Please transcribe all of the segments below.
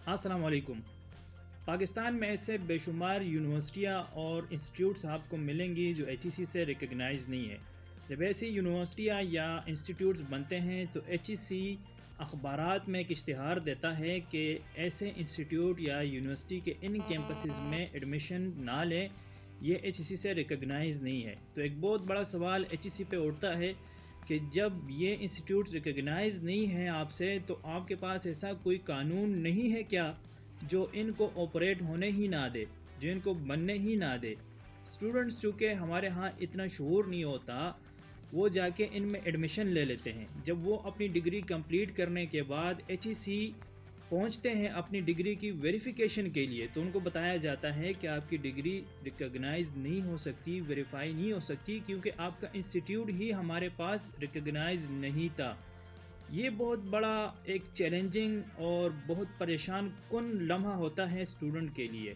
السلام علیکم۔ پاکستان میں ایسے بے شمار یونیورسٹیاں اور انسٹیٹیوٹس آپ کو ملیں گی جو ایچ ای سی سے ریکگنائز نہیں ہے۔ جب ایسی یونیورسٹیاں یا انسٹیٹیوٹس بنتے ہیں تو ایچ ای سی اخبارات میں ایک اشتہار دیتا ہے کہ ایسے انسٹیٹیوٹ یا یونیورسٹی کے ان کیمپسز میں ایڈمیشن نہ لیں، یہ ایچ ای سی سے ریکگنائز نہیں ہے۔ تو ایک بہت بڑا سوال ایچ ای سی پہ اٹھتا ہے کہ جب یہ انسٹیٹیوٹس ریکگنائز نہیں ہیں آپ سے، تو آپ کے پاس ایسا کوئی قانون نہیں ہے کیا جو ان کو آپریٹ ہونے ہی نہ دے، جو ان کو بننے ہی نہ دے؟ اسٹوڈنٹس چونکہ ہمارے ہاں اتنا شعور نہیں ہوتا، وہ جا کے ان میں ایڈمیشن لے لیتے ہیں۔ جب وہ اپنی ڈگری کمپلیٹ کرنے کے بعد ایچ ای سی پہنچتے ہیں اپنی ڈگری کی ویریفیکیشن کے لیے، تو ان کو بتایا جاتا ہے کہ آپ کی ڈگری ریکگنائز نہیں ہو سکتی، ویریفائی نہیں ہو سکتی، کیونکہ آپ کا انسٹیٹیوٹ ہی ہمارے پاس ریکگنائز نہیں تھا۔ یہ بہت بڑا ایک چیلنجنگ اور بہت پریشان کن لمحہ ہوتا ہے اسٹوڈنٹ کے لیے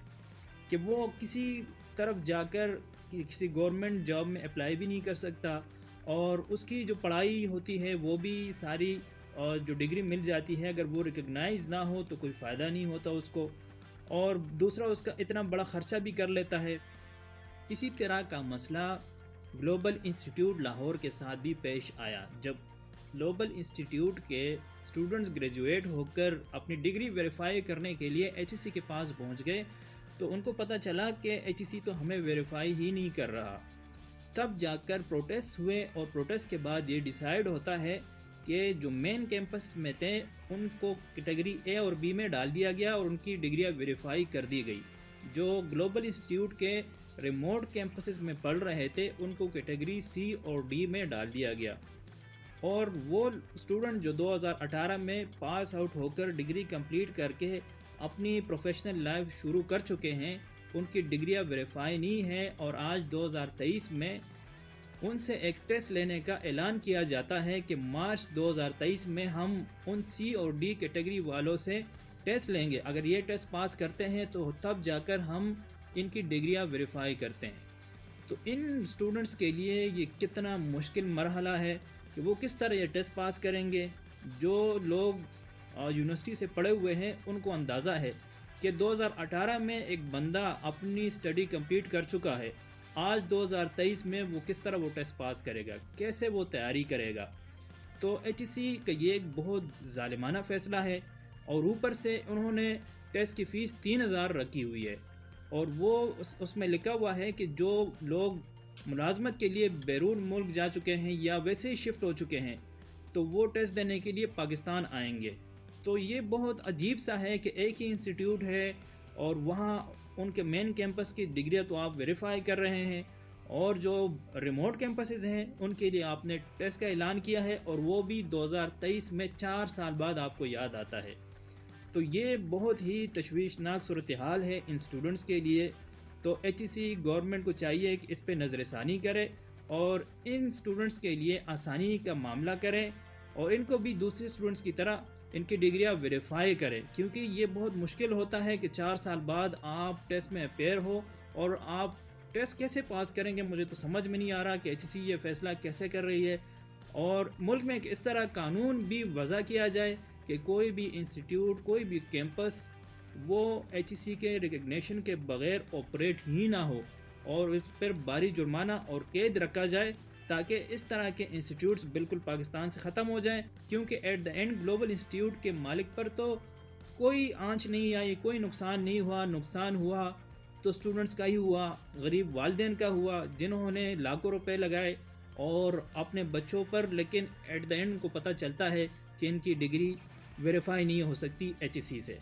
کہ وہ کسی طرف جا کر کسی گورنمنٹ جاب میں اپلائی بھی نہیں کر سکتا، اور اس کی جو پڑھائی ہوتی ہے وہ بھی ساری جو ڈگری مل جاتی ہے اگر وہ ریکگنائز نہ ہو تو کوئی فائدہ نہیں ہوتا اس کو، اور دوسرا اس کا اتنا بڑا خرچہ بھی کر لیتا ہے۔ اسی طرح کا مسئلہ گلوبل انسٹیٹیوٹ لاہور کے ساتھ بھی پیش آیا۔ جب گلوبل انسٹیٹیوٹ کے اسٹوڈنٹس گریجویٹ ہو کر اپنی ڈگری ویریفائی کرنے کے لیے ایچ ای سی کے پاس پہنچ گئے تو ان کو پتہ چلا کہ ایچ ای سی تو ہمیں ویریفائی ہی نہیں کر رہا۔ تب جا کر پروٹیسٹ ہوئے، اور پروٹیسٹ کے بعد یہ ڈیسائیڈ ہوتا ہے کہ جو مین کیمپس میں تھے ان کو کیٹیگری اے اور بی میں ڈال دیا گیا اور ان کی ڈگریاں ویریفائی کر دی گئی۔ جو گلوبل انسٹیٹیوٹ کے ریموٹ کیمپسز میں پڑھ رہے تھے ان کو کیٹیگری سی اور ڈی میں ڈال دیا گیا، اور وہ اسٹوڈنٹ جو 2018 میں پاس آؤٹ ہو کر ڈگری کمپلیٹ کر کے اپنی پروفیشنل لائف شروع کر چکے ہیں، ان کی ڈگریاں ویریفائی نہیں ہیں، اور آج 2023 میں ان سے ایک ٹیسٹ لینے کا اعلان کیا جاتا ہے کہ مارچ 2023 میں ہم ان سی اور ڈی کیٹیگری والوں سے ٹیسٹ لیں گے۔ اگر یہ ٹیسٹ پاس کرتے ہیں تو تب جا کر ہم ان کی ڈگریاں ویریفائی کرتے ہیں۔ تو ان اسٹوڈنٹس کے لیے یہ کتنا مشکل مرحلہ ہے کہ وہ کس طرح یہ ٹیسٹ پاس کریں گے۔ جو لوگ یونیورسٹی سے پڑھے ہوئے ہیں ان کو اندازہ ہے کہ 2018 میں ایک بندہ اپنی اسٹڈی کمپلیٹ کر چکا ہے، آج 2023 میں وہ کس طرح وہ ٹیسٹ پاس کرے گا، کیسے وہ تیاری کرے گا۔ تو ایچ ای سی کا یہ ایک بہت ظالمانہ فیصلہ ہے، اور اوپر سے انہوں نے ٹیسٹ کی فیس 3000 رکھی ہوئی ہے، اور وہ اس میں لکھا ہوا ہے کہ جو لوگ ملازمت کے لیے بیرون ملک جا چکے ہیں یا ویسے ہی شفٹ ہو چکے ہیں تو وہ ٹیسٹ دینے کے لیے پاکستان آئیں گے۔ تو یہ بہت عجیب سا ہے کہ ایک ہی انسٹیٹیوٹ ہے اور وہاں ان کے مین کیمپس کی ڈگریاں تو آپ ویریفائی کر رہے ہیں، اور جو ریموٹ کیمپسز ہیں ان کے لیے آپ نے ٹیسٹ کا اعلان کیا ہے، اور وہ بھی 2023 میں 4 سال بعد آپ کو یاد آتا ہے۔ تو یہ بہت ہی تشویشناک صورتحال ہے ان اسٹوڈنٹس کے لیے۔ تو ایچ ای سی گورنمنٹ کو چاہیے کہ اس پہ نظر ثانی کرے اور ان اسٹوڈنٹس کے لیے آسانی کا معاملہ کریں، اور ان کو بھی دوسرے اسٹوڈنٹس کی طرح ان کی ڈگریاں ویریفائی کریں، کیونکہ یہ بہت مشکل ہوتا ہے کہ 4 سال بعد آپ ٹیسٹ میں اپیئر ہو اور آپ ٹیسٹ کیسے پاس کریں گے۔ مجھے تو سمجھ میں نہیں آ رہا کہ ایچ ای سی یہ فیصلہ کیسے کر رہی ہے، اور ملک میں اس طرح قانون بھی وضع کیا جائے کہ کوئی بھی انسٹیٹیوٹ، کوئی بھی کیمپس وہ ایچ ای سی کے ریکگنیشن کے بغیر آپریٹ ہی نہ ہو، اور اس پر بھاری جرمانہ اور قید رکھا جائے تاکہ اس طرح کے انسٹیٹیوٹس بالکل پاکستان سے ختم ہو جائیں، کیونکہ at the end global institute کے مالک پر تو کوئی آنچ نہیں آئی، کوئی نقصان نہیں ہوا۔ نقصان ہوا تو اسٹوڈنٹس کا ہی ہوا، غریب والدین کا ہوا جنہوں نے لاکھوں روپے لگائے اور اپنے بچوں پر، لیکن ایٹ دا اینڈ کو پتہ چلتا ہے کہ ان کی ڈگری ویریفائی نہیں ہو سکتی ایچ ای سی سے۔